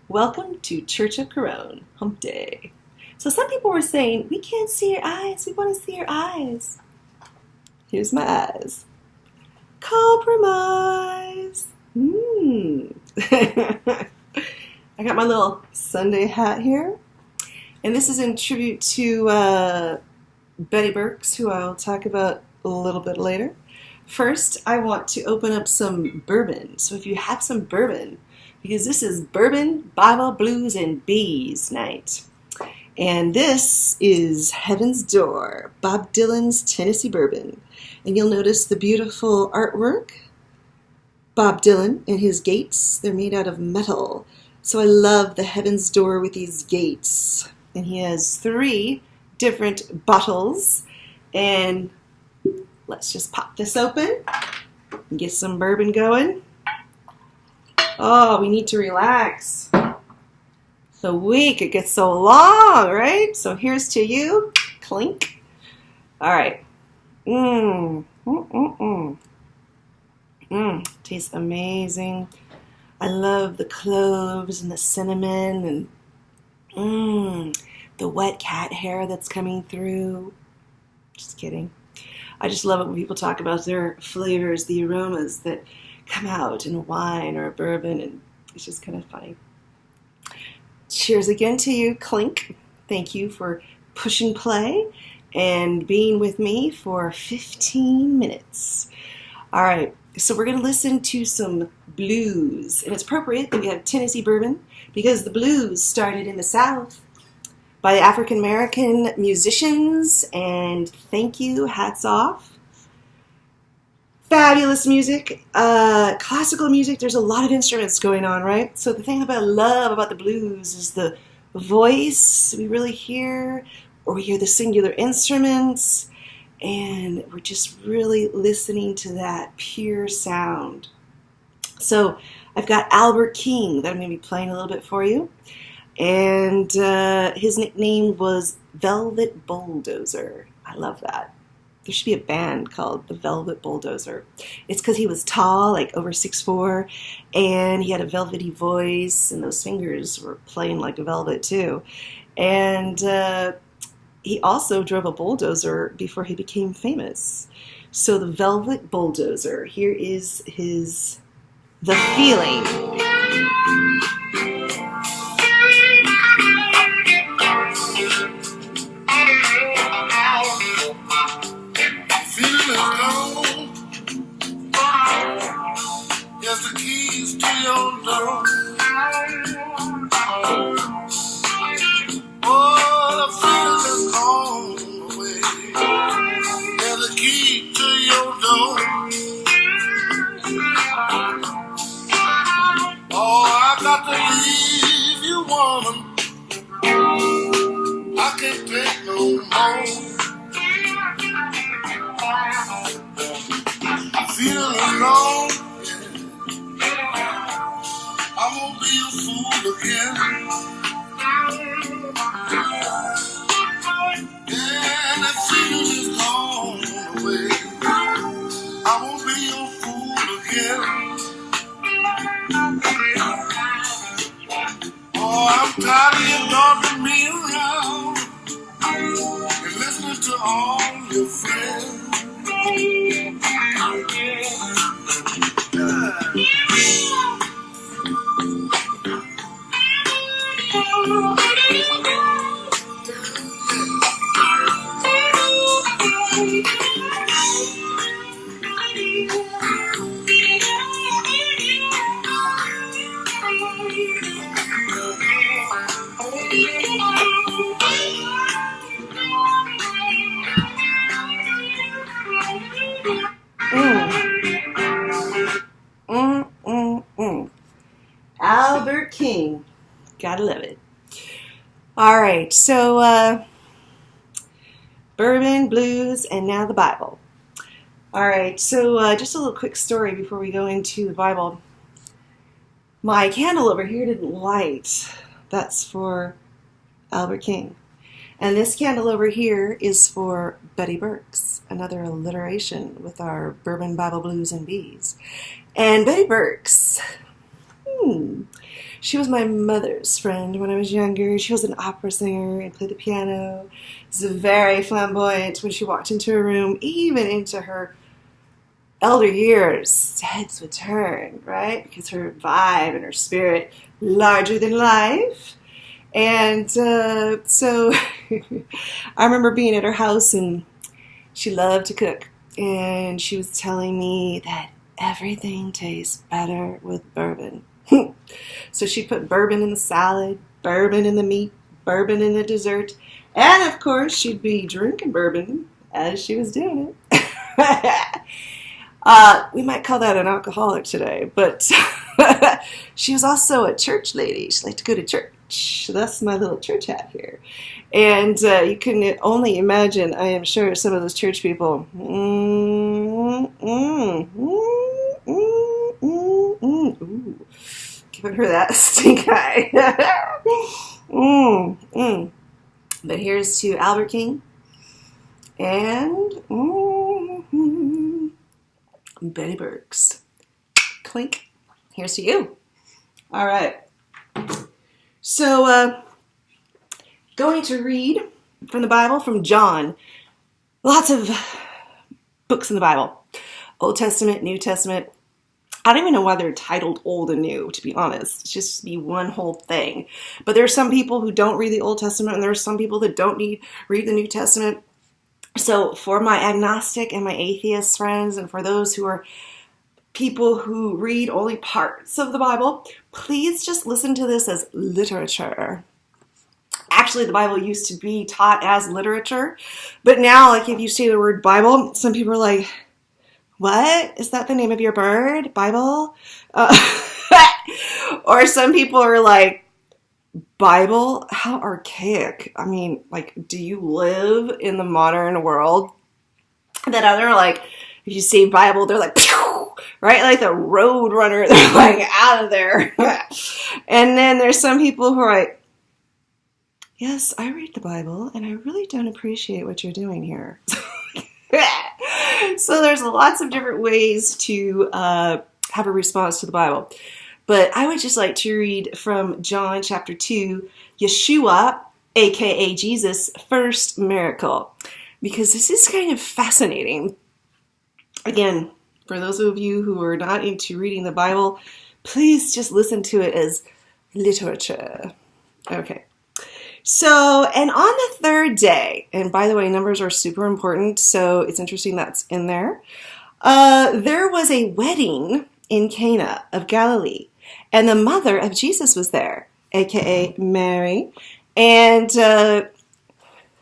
Welcome to Church of Caron, Hump Day. So some people were saying, we can't see your eyes, we want to see your eyes. Here's my eyes. Compromise. I got my little Sunday hat here. And this is in tribute to Betty Burks, who I'll talk about a little bit later. First, I want to open up some bourbon. So if you have some bourbon, because this is Bourbon, Bible, Blues, and Bees night. And this is Heaven's Door, Bob Dylan's Tennessee Bourbon. And you'll notice the beautiful artwork. Bob Dylan and his gates, they're made out of metal. So I love the Heaven's Door with these gates. And he has 3 different bottles. And let's just pop this open and get some bourbon going. Oh, we need to relax. The week, it gets so long, right? So here's to you. Clink. All right. Tastes amazing. I love the cloves and the cinnamon and the wet cat hair that's coming through. Just kidding. I just love it when people talk about their flavors, the aromas that come out in a wine or a bourbon, and it's just kind of funny. Cheers again to you, Clink. Thank you for pushing play and being with me for 15 minutes. All right, so we're going to listen to some blues, and it's appropriate that we have Tennessee bourbon because the blues started in the South by African American musicians, and thank you, hats off. Fabulous music, classical music. There's a lot of instruments going on, right? So the thing that I love about the blues is the voice we really hear, or we hear the singular instruments, and we're just really listening to that pure sound. So I've got Albert King that I'm going to be playing a little bit for you, and his nickname was Velvet Bulldozer. I love that. There should be a band called the Velvet Bulldozer. It's because he was tall, like over 6'4", and he had a velvety voice, and those fingers were playing like velvet too. And he also drove a bulldozer before he became famous. So the Velvet Bulldozer, here is his The Feeling. Here's the keys to your door. Oh, the feeling is gone away. Here's the key to your door. Oh, I got to leave you, woman. I can't take no more. Feeling alone. I won't be a fool again. Yeah, that feeling is gone away. I won't be a fool again. Oh, I'm tired of you dogging me around and listening to all your friends. Albert King. Gotta love it. All right, so bourbon, blues, and now the Bible. All right, so just a little quick story before we go into the Bible. My candle over here didn't light. That's for Albert King. And this candle over here is for Betty Burks, another alliteration with our Bourbon, Bible, Blues, and Bees. And Betty Burks, She was my mother's friend when I was younger. She was an opera singer and played the piano. She was very flamboyant when she walked into a room, even into her elder years. Heads would turn, right? Because her vibe and her spirit, larger than life. And so I remember being at her house, and she loved to cook. And she was telling me that everything tastes better with bourbon. So she'd put bourbon in the salad, bourbon in the meat, bourbon in the dessert. And of course, she'd be drinking bourbon as she was doing it. We might call that an alcoholic today, but she was also a church lady. She liked to go to church. That's my little church hat here. And you can only imagine, I am sure, some of those church people. Ooh, giving her that stink eye. But here's to Albert King and Betty Burks. Clink. Here's to you. All right. So, going to read from the Bible, from John. Lots of books in the Bible. Old Testament, New Testament. I don't even know why they're titled Old and New, to be honest. It's just be one whole thing. But there are some people who don't read the Old Testament, and there are some people that don't read the New Testament. So for my agnostic and my atheist friends, and for those who are people who read only parts of the Bible, please just listen to this as literature. Actually, the Bible used to be taught as literature, but now, like, if you say the word Bible, some people are like, what? Is that the name of your bird? Bible? Or some people are like, Bible? How archaic. I mean, like, do you live in the modern world? That other, like, if you say Bible, they're like, pew! Right? Like the road runner, they're like out of there. And then there's some people who are like, yes, I read the Bible, and I really don't appreciate what you're doing here. So there's lots of different ways to have a response to the Bible. But I would just like to read from John chapter 2, Yeshua, aka Jesus' first miracle, because this is kind of fascinating. Again, for those of you who are not into reading the Bible, please just listen to it as literature. Okay. So, and on the third day, and by the way, numbers are super important, so it's interesting that's in there. There was a wedding in Cana of Galilee, and the mother of Jesus was there, aka Mary. And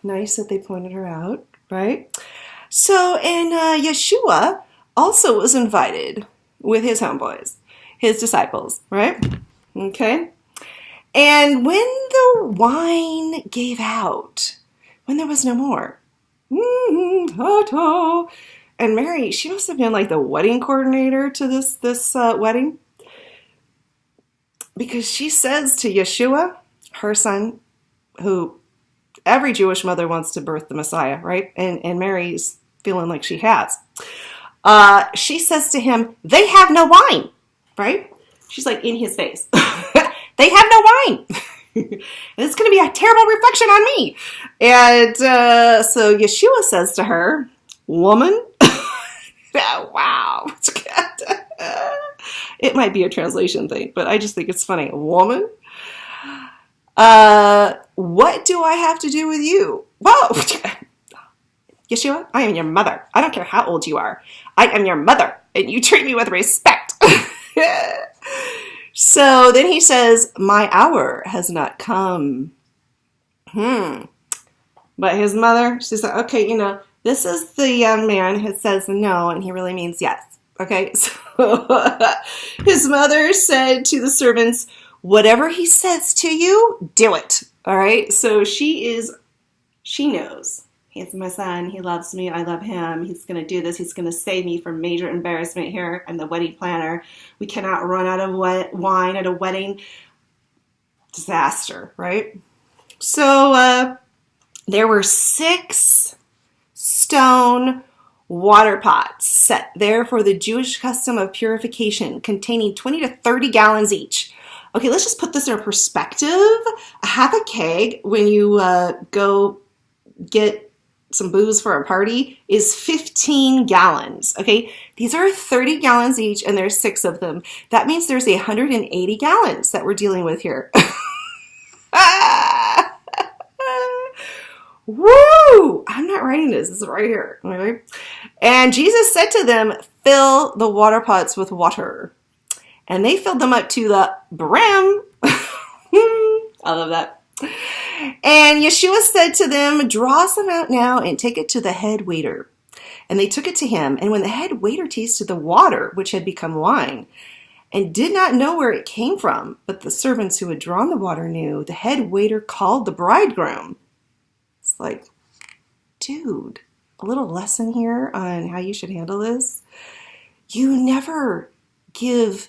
nice that they pointed her out, right? So, and Yeshua also was invited with his homeboys, his disciples, right? Okay. And when the wine gave out, when there was no more, and Mary, she must have been like the wedding coordinator to this wedding, because she says to Yeshua, her son, who every Jewish mother wants to birth the Messiah, right? And Mary's feeling like she has. She says to him, they have no wine, right? She's like in his face. They have no wine. It's going to be a terrible reflection on me. And so Yeshua says to her, woman. Wow. It might be a translation thing, but I just think it's funny. Woman. What do I have to do with you? Whoa. Yeshua, I am your mother. I don't care how old you are. I am your mother, and you treat me with respect. So then he says, my hour has not come. But his mother, she's like, okay, this is the young man who says no, and he really means yes. Okay, so his mother said to the servants, whatever he says to you, do it. All right, so she knows. He's my son. He loves me. I love him. He's going to do this. He's going to save me from major embarrassment here. I'm the wedding planner. We cannot run out of wine at a wedding. Disaster, right? So there were 6 stone water pots set there for the Jewish custom of purification, containing 20 to 30 gallons each. Okay, let's just put this in perspective. A half a keg when you go get some booze for a party is 15 gallons. Okay, these are 30 gallons each, and there's 6 of them. That means there's 180 gallons that we're dealing with here. Woo! I'm not writing this. This is right here. Okay? And Jesus said to them, fill the water pots with water. And they filled them up to the brim. I love that. And Yeshua said to them, draw some out now and take it to the head waiter. And they took it to him. And when the head waiter tasted the water, which had become wine, and did not know where it came from, but the servants who had drawn the water knew, the head waiter called the bridegroom. It's like, dude, a little lesson here on how you should handle this. You never give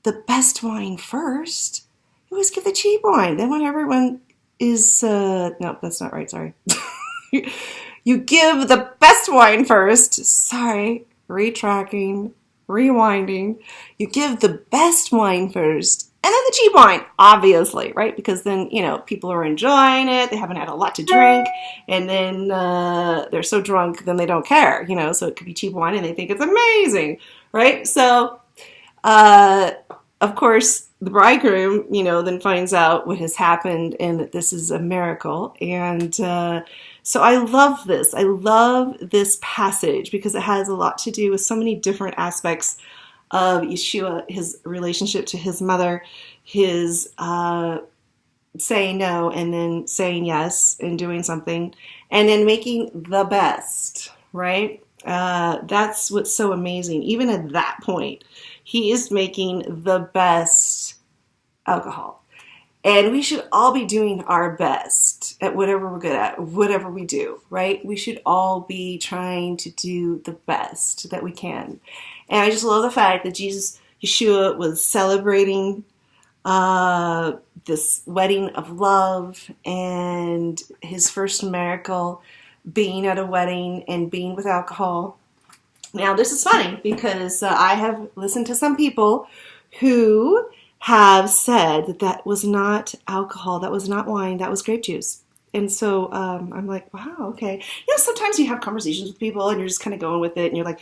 the best wine first. You always give the cheap wine. Then when everyone is, no, that's not right, sorry. You give the best wine first. Sorry, retracting, rewinding. You give the best wine first. And then the cheap wine, obviously, right? Because then, people are enjoying it. They haven't had a lot to drink. And then they're so drunk, then they don't care, So it could be cheap wine and they think it's amazing, right? So, of course, the bridegroom, then finds out what has happened and that this is a miracle. And so I love this. I love this passage because it has a lot to do with so many different aspects of Yeshua, his relationship to his mother, his saying no and then saying yes and doing something, and then making the best, right? That's what's so amazing. Even at that point, he is making the best alcohol. And we should all be doing our best at whatever we're good at, whatever we do, right? We should all be trying to do the best that we can. And I just love the fact that Yeshua was celebrating this wedding of love and his first miracle being at a wedding and being with alcohol. Now, this is funny because I have listened to some people who have said that that was not alcohol, that was not wine, that was grape juice. And so I'm like, wow, okay. Sometimes you have conversations with people and you're just kind of going with it and you're like,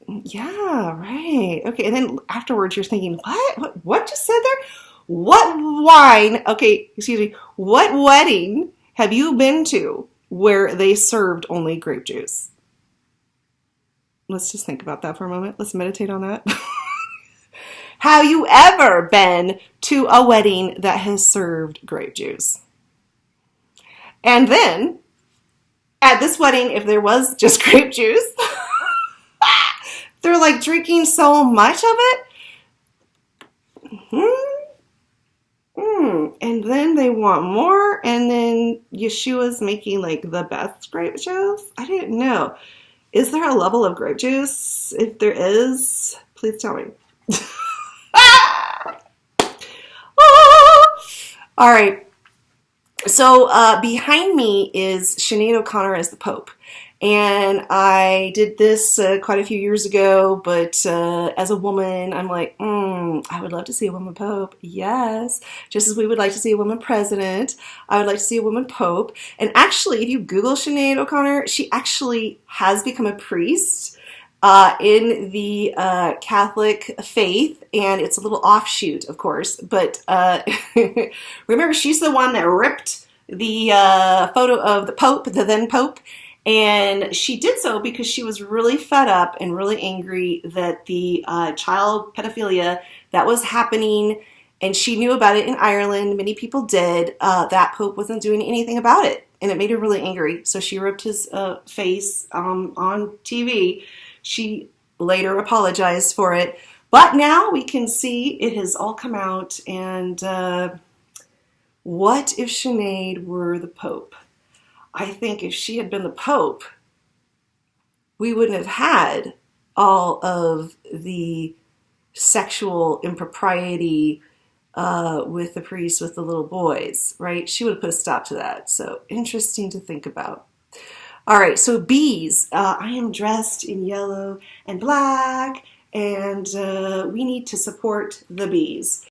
yeah, right. Okay. And then afterwards you're thinking, what just said there? What wine? Okay. Excuse me. What wedding have you been to where they served only grape juice? Let's just think about that for a moment. Let's meditate on that. Have you ever been to a wedding that has served grape juice? And then at this wedding, if there was just grape juice, they're like drinking so much of it. And then they want more. And then Yeshua's making like the best grape juice. I didn't know. Is there a level of grape juice? If there is, please tell me. All right. So behind me is Sinead O'Connor as the Pope. And I did this quite a few years ago, but as a woman, I'm like, I would love to see a woman Pope. Yes. Just as we would like to see a woman President, I would like to see a woman Pope. And actually, if you Google Sinead O'Connor, she actually has become a priest in the Catholic faith, and it's a little offshoot, of course. But remember, she's the one that ripped the photo of the Pope, the then Pope, and she did so because she was really fed up and really angry that the child pedophilia that was happening, and she knew about it in Ireland. Many people did. That Pope wasn't doing anything about it, and it made her really angry. So she ripped his face on TV. She later apologized for it. But now we can see it has all come out. And what if Sinead were the Pope? I think if she had been the Pope, we wouldn't have had all of the sexual impropriety with the priests, with the little boys, right? She would have put a stop to that. So interesting to think about. All right, so bees. I am dressed in yellow and black, and we need to support the bees.